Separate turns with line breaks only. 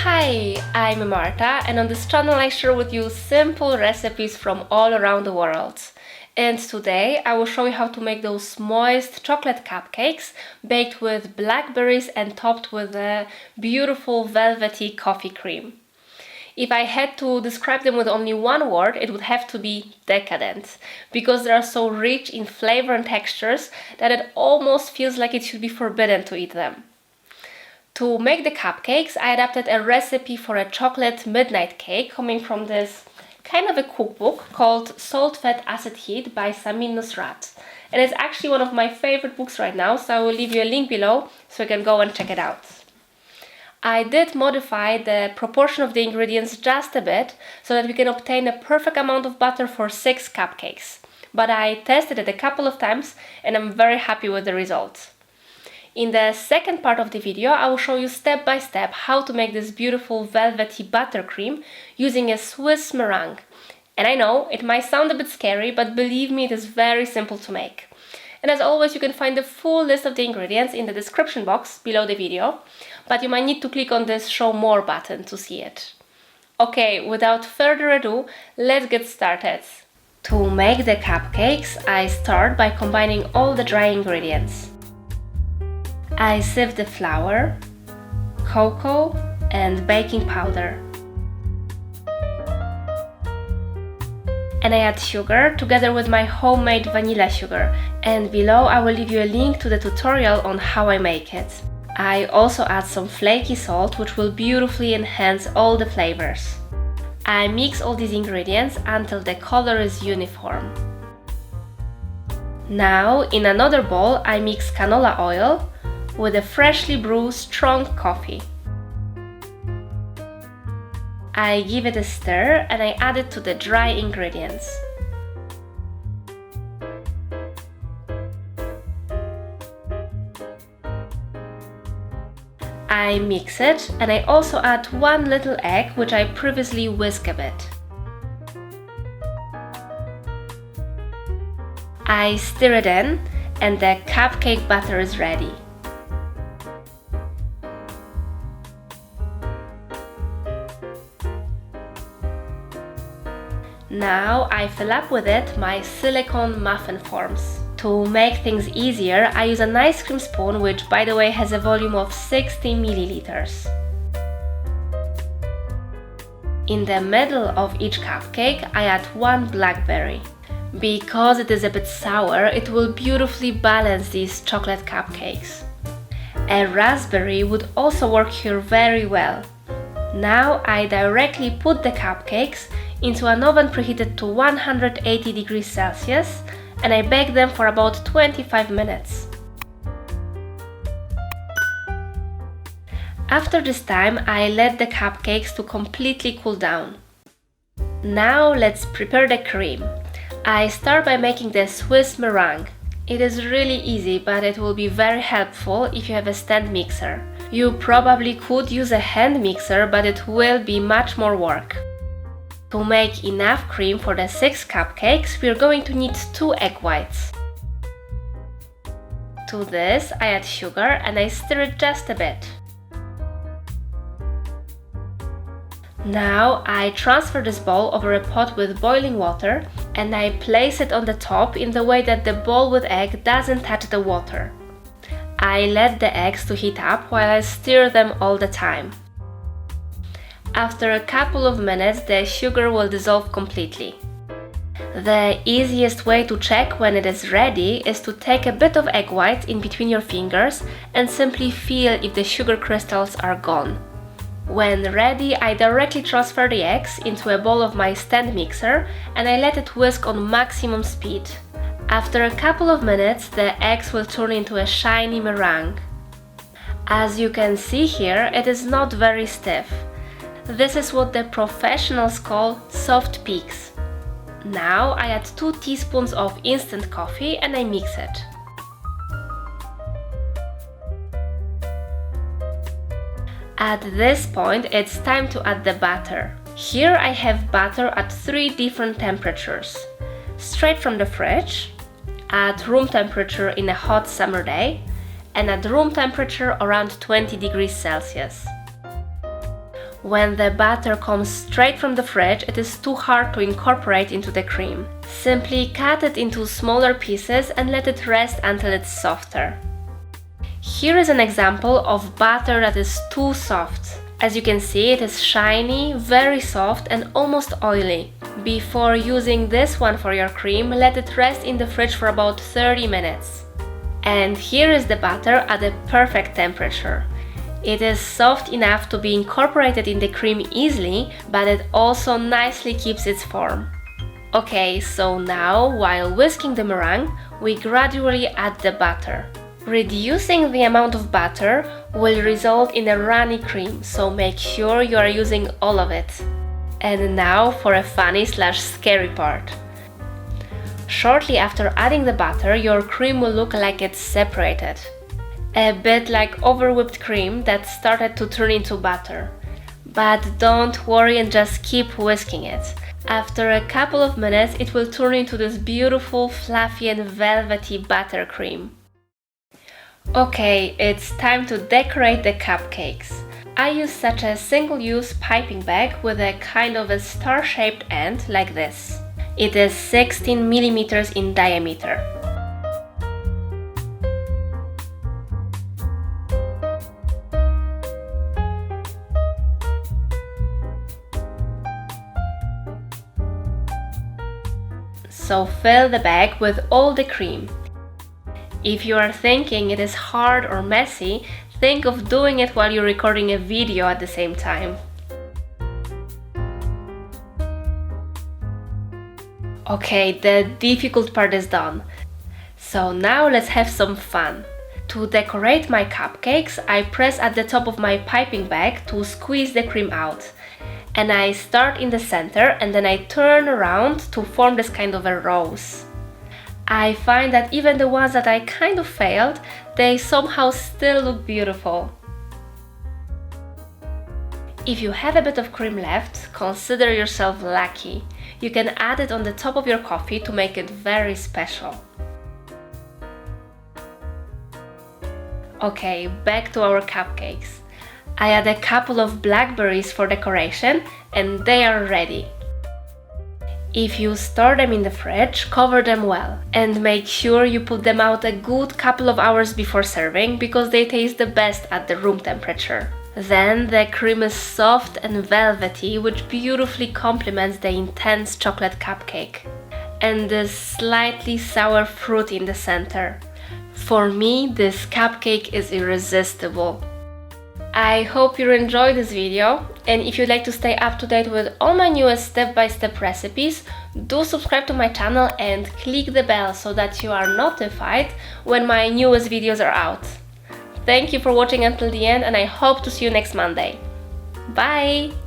Hi, I'm Marta, and on this channel I share with you simple recipes from all around the world. And today I will show you how to make those moist chocolate cupcakes baked with blackberries and topped with a beautiful velvety coffee cream. If I had to describe them with only one word, it would have to be decadent, because they are so rich in flavor and textures that it almost feels like it should be forbidden to eat them. To make the cupcakes, I adapted a recipe for a chocolate midnight cake coming from this kind of a cookbook called Salt, Fat, Acid, Heat by Samin Nosrat. And it's actually one of my favorite books right now, so I will leave you a link below so you can go and check it out. I did modify the proportion of the ingredients just a bit so that we can obtain a perfect amount of butter for 6 cupcakes. But I tested it a couple of times and I'm very happy with the results. In the second part of the video, I will show you step by step how to make this beautiful velvety buttercream using a Swiss meringue. And I know it might sound a bit scary, but believe me, it is very simple to make. And as always, you can find the full list of the ingredients in the description box below the video, but you might need to click on this show more button to see it. Okay, without further ado, let's get started. To make the cupcakes, I start by combining all the dry ingredients. I sieve the flour, cocoa and baking powder. And I add sugar together with my homemade vanilla sugar, and below I will leave you a link to the tutorial on how I make it. I also add some flaky salt, which will beautifully enhance all the flavors. I mix all these ingredients until the color is uniform. Now in another bowl I mix canola oil with a freshly brewed strong coffee. I give it a stir and I add it to the dry ingredients. I mix it and I also add one little egg, which I previously whisk a bit. I stir it in and the cupcake batter is ready. Now I fill up with it my silicone muffin forms. To make things easier, I use an ice cream spoon, which by the way has a volume of 60 milliliters. In the middle of each cupcake, I add one blackberry. Because it is a bit sour, it will beautifully balance these chocolate cupcakes. A raspberry would also work here very well. Now I directly put the cupcakes into an oven preheated to 180 degrees Celsius and I bake them for about 25 minutes. After this time, I let the cupcakes to completely cool down. Now let's prepare the cream. I start by making the Swiss meringue. It is really easy, but it will be very helpful if you have a stand mixer. You probably could use a hand mixer, but it will be much more work. To make enough cream for the 6 cupcakes, we are going to need 2 egg whites. To this, I add sugar and I stir it just a bit. Now I transfer this bowl over a pot with boiling water and I place it on the top in the way that the bowl with egg doesn't touch the water. I let the eggs to heat up while I stir them all the time. After a couple of minutes, the sugar will dissolve completely. The easiest way to check when it is ready is to take a bit of egg white in between your fingers and simply feel if the sugar crystals are gone. When ready, I directly transfer the eggs into a bowl of my stand mixer and I let it whisk on maximum speed. After a couple of minutes, the eggs will turn into a shiny meringue. As you can see here, it is not very stiff. This is what the professionals call soft peaks. Now I add 2 teaspoons of instant coffee and I mix it. At this point, it's time to add the butter. Here I have butter at 3 different temperatures. Straight from the fridge, at room temperature in a hot summer day, and at room temperature around 20 degrees Celsius. When the batter comes straight from the fridge, it is too hard to incorporate into the cream. Simply cut it into smaller pieces and let it rest until it's softer. Here is an example of batter that is too soft. As you can see, it is shiny, very soft and almost oily. Before using this one for your cream, let it rest in the fridge for about 30 minutes. And here is the batter at the perfect temperature. It is soft enough to be incorporated in the cream easily, but it also nicely keeps its form. Okay, so now, while whisking the meringue, we gradually add the butter. Reducing the amount of butter will result in a runny cream, so make sure you are using all of it. And now for a funny/scary part. Shortly after adding the butter, your cream will look like it's separated. A bit like over-whipped cream that started to turn into butter. But don't worry and just keep whisking it. After a couple of minutes, it will turn into this beautiful, fluffy and velvety buttercream. Okay, it's time to decorate the cupcakes. I use such a single-use piping bag with a kind of a star-shaped end like this. It is 16 millimeters in diameter. So fill the bag with all the cream. If you are thinking it is hard or messy, think of doing it while you're recording a video at the same time. Okay, the difficult part is done. So now let's have some fun. To decorate my cupcakes, I press at the top of my piping bag to squeeze the cream out. And I start in the center and then I turn around to form this kind of a rose. I find that even the ones that I kind of failed, they somehow still look beautiful. If you have a bit of cream left, consider yourself lucky. You can add it on the top of your coffee to make it very special. Okay, back to our cupcakes. I add a couple of blackberries for decoration and they are ready. If you store them in the fridge, cover them well and make sure you put them out a good couple of hours before serving because they taste the best at the room temperature. Then the cream is soft and velvety, which beautifully complements the intense chocolate cupcake. And the slightly sour fruit in the center. For me, this cupcake is irresistible. I hope you enjoyed this video, and if you'd like to stay up to date with all my newest step-by-step recipes, do subscribe to my channel and click the bell so that you are notified when my newest videos are out. Thank you for watching until the end, and I hope to see you next Monday. Bye!